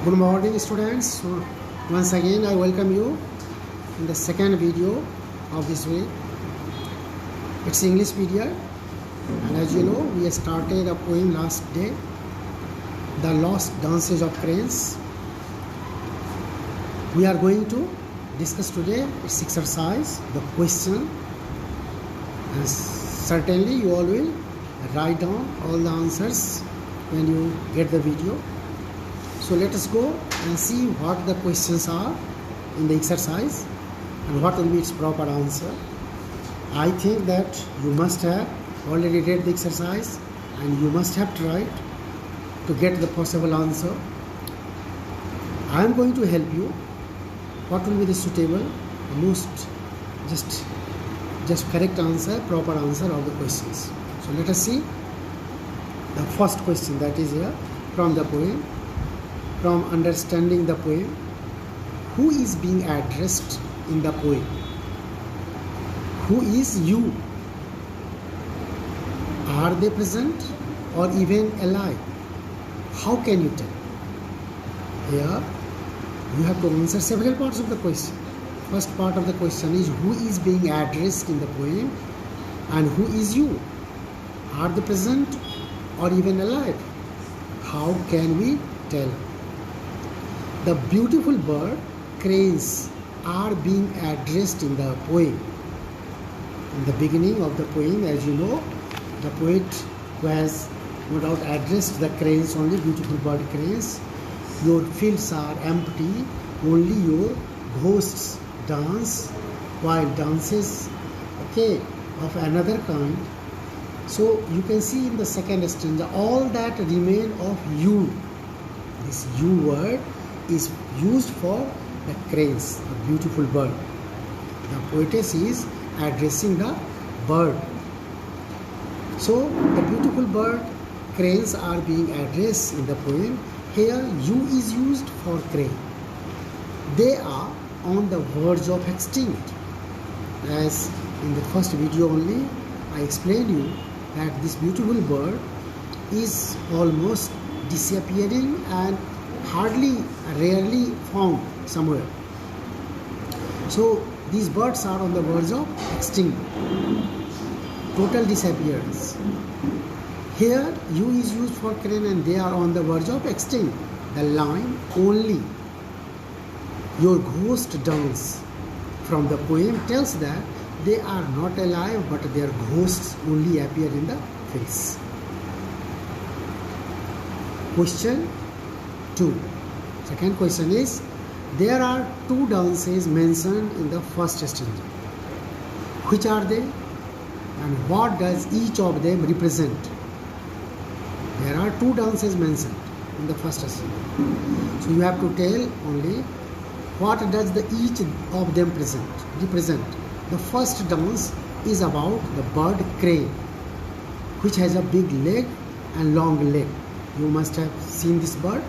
Good morning students. So once again I welcome you in the second video of this week. It's English period, and as you know we started a poem last day, The Lost Dances of Cranes. We are going to discuss today its exercise, the question, and certainly you all will write down all the answers when you get the video. So let us go and see what the questions are in the exercise and what will be its proper answer. I think that you must have already read the exercise and you must have tried to get the possible answer. I am going to help you what will be the suitable, most just correct answer, proper answer of the questions. So let us see the first question, that is here from the poem. From understanding the poem, who is being addressed in the poem? Who is you? Are they present or even alive? How can you tell? Here you have to answer several parts of the question. First part of the question is who is being addressed in the poem and who is you? Are they present or even alive? How can we tell? The beautiful bird cranes are being addressed in the poem. In the beginning of the poem, as you know, the poet who has no doubt addressed the cranes, only beautiful bird cranes. Your fields are empty, only your ghosts dance, while dances, of another kind. So you can see in the second stanza, all that remain of you. This you word is used for the cranes, the beautiful bird. The poetess is addressing the bird. So the beautiful bird cranes are being addressed in the poem. Here you is used for crane. They are on the verge of extinct. As in the first video only, I explained you that this beautiful bird is almost disappearing and rarely found somewhere. So these birds are on the verge of extinct, total disappearance. Here you is used for crane and they are on the verge of extinct. The line only your ghost dance from the poem tells that they are not alive but their ghosts only appear in the fields. Question 2. Second question is, there are two dances mentioned in the first stanza. Which are they and what does each of them represent? There are two dances mentioned in the first stanza. So you have to tell only what does each of them represent. The first dance is about the bird crane, which has a big leg and long leg. You must have seen this bird.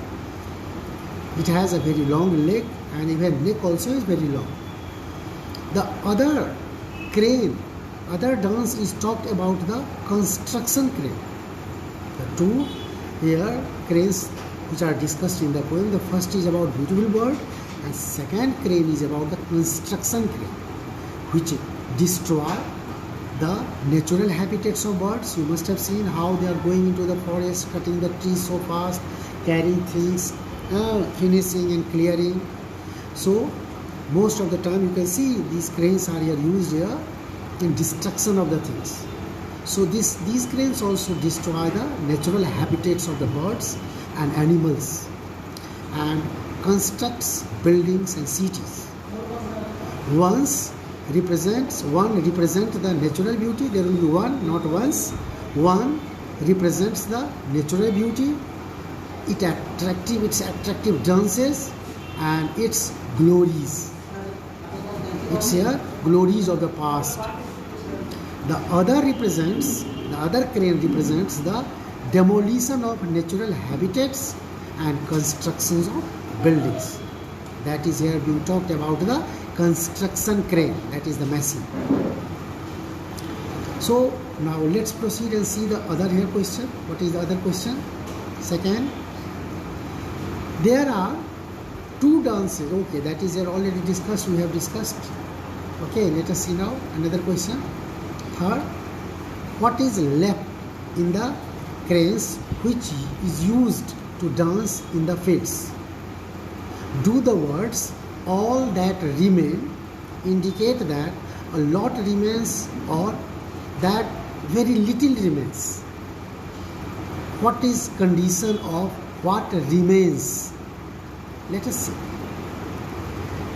It has a very long leg and even neck also is very long. The other dance is talked about the construction crane. The two here cranes which are discussed in the poem, the first is about beautiful bird and second crane is about the construction crane, which destroy the natural habitats of birds. You must have seen how they are going into the forest, cutting the trees so fast, carrying things, finishing and clearing. So most of the time you can see these cranes are here used here in destruction of the things. So these cranes also destroy the natural habitats of the birds and animals and constructs buildings and cities. One represents the natural beauty. There will be one, not once. One represents the natural beauty, its attractive dances and its glories. It's here glories of the past. The other crane represents the demolition of natural habitats and constructions of buildings. That is here being talked about the construction crane, that is the machine. So now let's proceed and see the other here question. What is the other question? Second, There are two dances. Okay, that is already discussed. We have discussed. Okay, let us see now another question. Third, what is left in the cranes which is used to dance in the fields? Do the words all that remain indicate that a lot remains or that very little remains? What is condition of what remains? Let us see.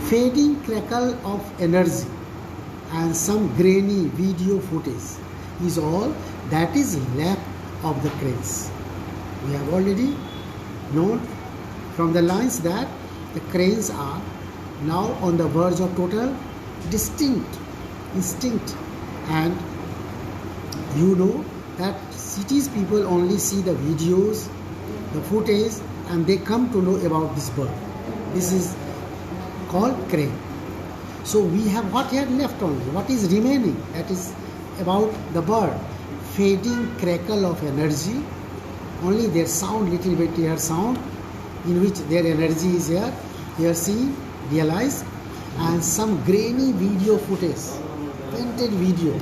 Fading crackle of energy and some grainy video footage is all that is left of the cranes. We have already known from the lines that the cranes are now on the verge of total extinct, and you know that cities people only see the videos, the footage, and they come to know about this bird. This is called crane. So we have what here left only. What is remaining? That is about the bird. Fading crackle of energy. Only their sound, little bit here sound, in which their energy is here seen, realized, and some grainy video footage, painted video,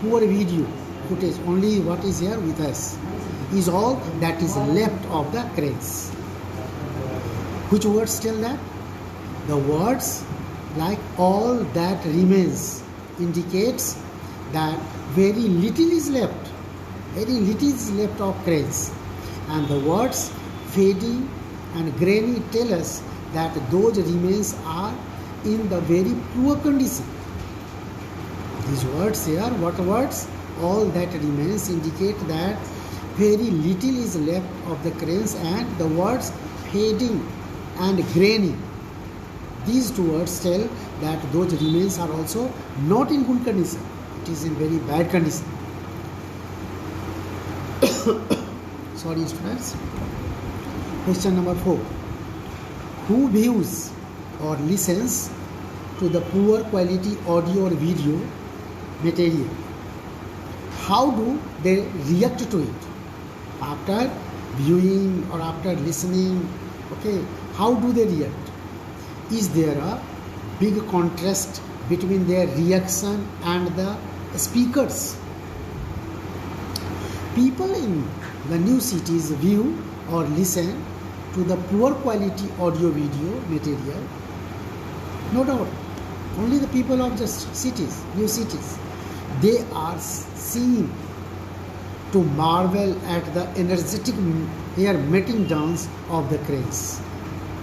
poor video footage. Only what is here with us is all that is left of the cranes. Which words tell that? The words like all that remains indicates that very little is left. Very little is left of cranes. And the words fading and grainy tell us that those remains are in the very poor condition. These words here, what words? All that remains indicate that very little is left of the cranes, and the words fading and grainy, these two words tell that those remains are also not in good condition. It is in very bad condition. Sorry students. Question number 4. Who views or listens to the poor quality audio or video material? How do they react to it? After viewing or after listening, okay, how do they react? Is there a big contrast between their reaction and the speakers? People in the new cities view or listen to the poor quality audio video material. No doubt, only the people of just cities, new cities, they are seen to marvel at the energetic air mating dance of the cranes.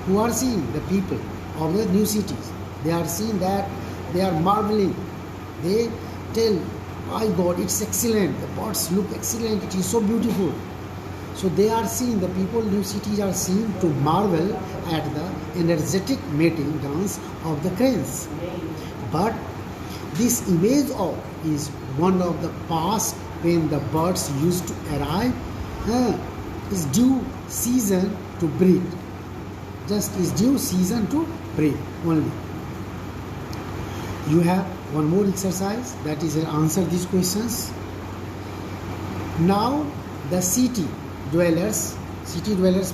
Who are seeing? The people of the new cities. They are seeing that, they are marveling. They tell, my God, it's excellent. The birds look excellent. It is so beautiful. So they are seeing, the people in new cities are seen to marvel at the energetic mating dance of the cranes. But this image of is one of the past when the birds used to arrive. Is due season to breed. Just is due season to breed only. You have one more exercise, that is answer these questions. Now the city dwellers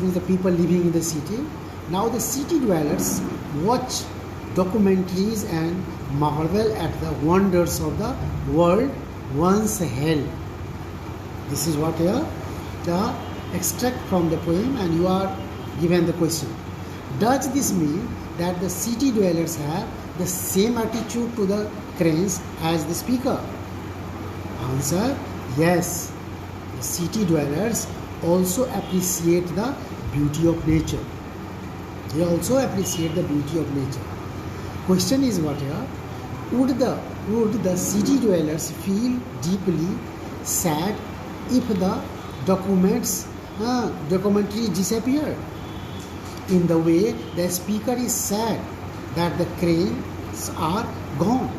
means the people living in the city. Now the city dwellers watch documentaries and marvel at the wonders of the world once held. This is what here the extract from the poem, and you are given the question. Does this mean that the city dwellers have the same attitude to the cranes as the speaker? Answer: yes. The city dwellers also appreciate the beauty of nature. They also appreciate the beauty of nature. Question is what here? Would the city dwellers feel deeply sad if the documentary disappeared? In the way the speaker is sad that the cranes are gone.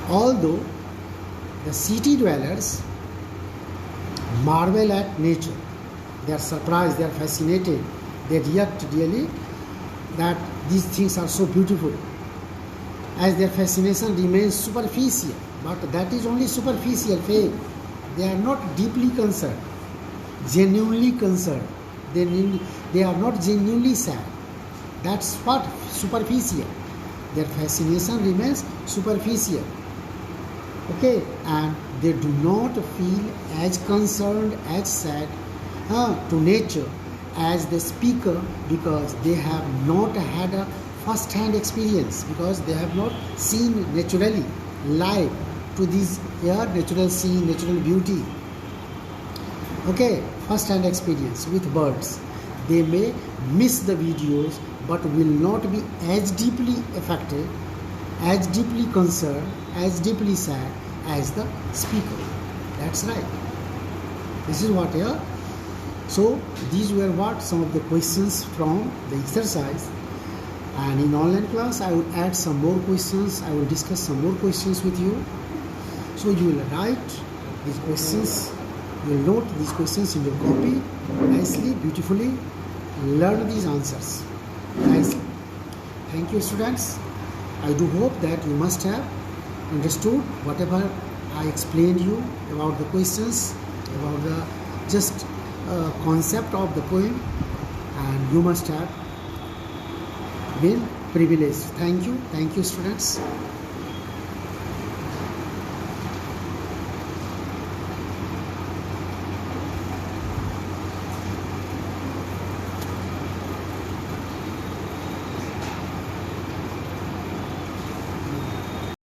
Although the city dwellers marvel at nature, they are surprised, they are fascinated, they react really that these things are so beautiful, as their fascination remains superficial, but that is only superficial, fake. They are not deeply concerned, genuinely concerned. They they are not genuinely sad. That's what superficial. Their fascination remains superficial. Okay, and they do not feel as concerned, as sad to nature as the speaker, because they have not had a first-hand experience, because they have not seen naturally live to this natural scene, natural beauty. Okay, first-hand experience with birds. They may miss the videos but will not be as deeply affected, as deeply concerned, as deeply sad as the speaker. That's right. This is what here. So these were what some of the questions from the exercise, and in online class I will add some more questions. I will discuss some more questions with you. So you will write these questions, you will note these questions in your copy nicely, beautifully, learn these answers nicely. Thank you, students. I do hope that you must have understood whatever I explained you about the questions, about the just concept of the poem, and you must have been privileged. Thank you, students.